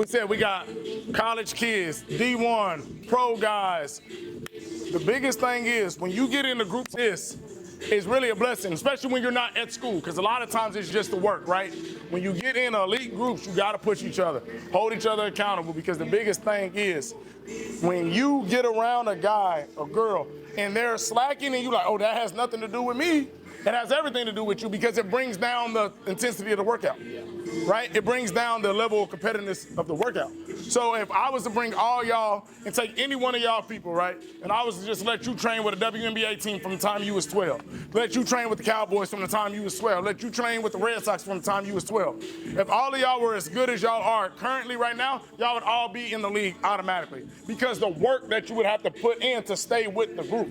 We said we got college kids, D1, pro guys. The biggest thing is when you get into groups, this is really a blessing, especially when you're not at school, because a lot of times it's just the work, right? When you get in elite groups, you got to push each other, hold each other accountable, because the biggest thing is when you get around a guy or girl and they're slacking and you're like, oh, that has nothing to do with me. It has everything to do with you because it brings down the intensity of the workout, right? It brings down the level of competitiveness of the workout. So if I was to bring all y'all and take any one of y'all people, right, and I was to just let you train with a WNBA team from the time you was 12, let you train with the Cowboys from the time you was 12, let you train with the Red Sox from the time you was 12. If all of y'all were as good as y'all are currently right now, y'all would all be in the league automatically because the work that you would have to put in to stay with the group,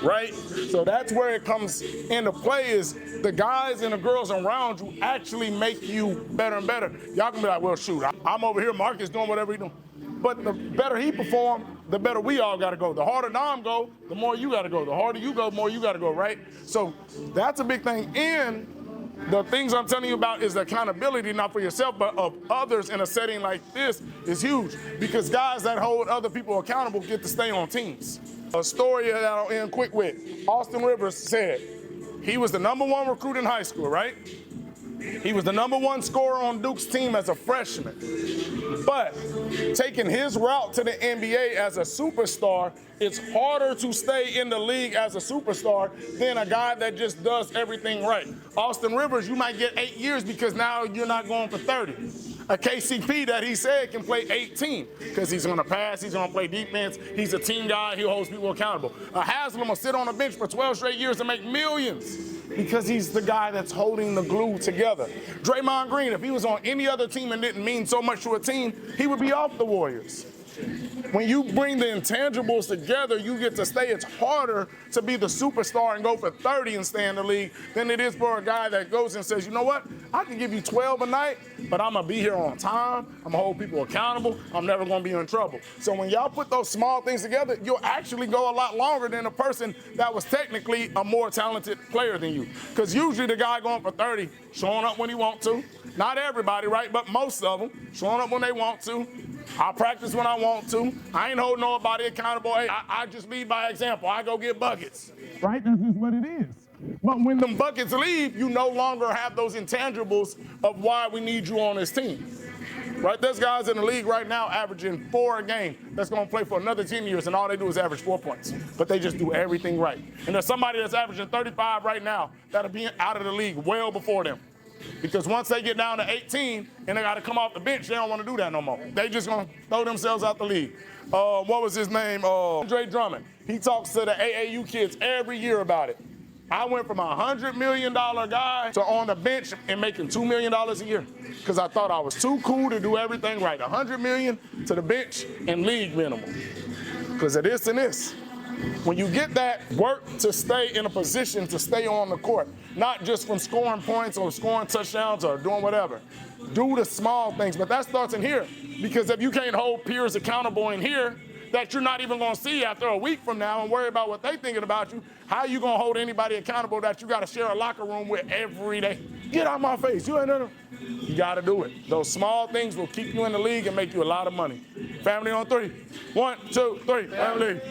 right? So that's where it comes into play is the guys and the girls around you actually make you better and better. Y'all can be like, well, shoot, I'm over here, Marcus doing whatever he doing. But the better he perform, the better we all got to go. The harder Dom go, the more you got to go. The harder you go, the more you got to go, right? So that's a big thing. And the things I'm telling you about is the accountability, not for yourself, but of others in a setting like this is huge because guys that hold other people accountable get to stay on teams. A story that I'll end quick with. Austin Rivers said he was the #1 recruit in high school, right? He was the #1 scorer on Duke's team as a freshman. But taking his route to the NBA as a superstar, it's harder to stay in the league as a superstar than a guy that just does everything right. Austin Rivers, you might get 8 years because now you're not going for 30. A KCP that he said can play 18 because he's going to pass, he's going to play defense, he's a team guy, he holds people accountable. A Haslam will sit on a bench for 12 straight years and make millions because he's the guy that's holding the glue together. Draymond Green, if he was on any other team and didn't mean so much to a team, he would be off the Warriors. When you bring the intangibles together, you get to stay. It's harder to be the superstar and go for 30 and stay in the league than it is for a guy that goes and says, you know what, I can give you 12 a night, but I'm going to be here on time. I'm going to hold people accountable. I'm never going to be in trouble. So when y'all put those small things together, you'll actually go a lot longer than a person that was technically a more talented player than you. Because usually the guy going for 30, showing up when he wants to. Not everybody, right, but most of them, showing up when they want to. I practice when I want to. I ain't holding nobody accountable. Hey, I just lead by example. I go get buckets. Right? That's just what it is. But when them buckets leave, you no longer have those intangibles of why we need you on this team. Right? There's guys in the league right now averaging 4 a game that's going to play for another 10 years, and all they do is average 4 points. But they just do everything right. And there's somebody that's averaging 35 right now that'll be out of the league well before them. Because once they get down to 18 and they got to come off the bench, they don't want to do that no more. They just going to throw themselves out the league. What was his name? Andre Drummond. He talks to the AAU kids every year about it. I went from a $100 million guy to on the bench and making $2 million a year because I thought I was too cool to do everything right. $100 million to the bench and league minimum because of this and this. When you get that, work to stay in a position to stay on the court, not just from scoring points or scoring touchdowns or doing whatever. Do the small things, but that starts in here because if you can't hold peers accountable in here that you're not even going to see after a week from now and worry about what they're thinking about you, how are you going to hold anybody accountable that you got to share a locker room with every day? Get out my face. You ain't done it. You got to do it. Those small things will keep you in the league and make you a lot of money. Family on 3. 1, 2, 3. Family.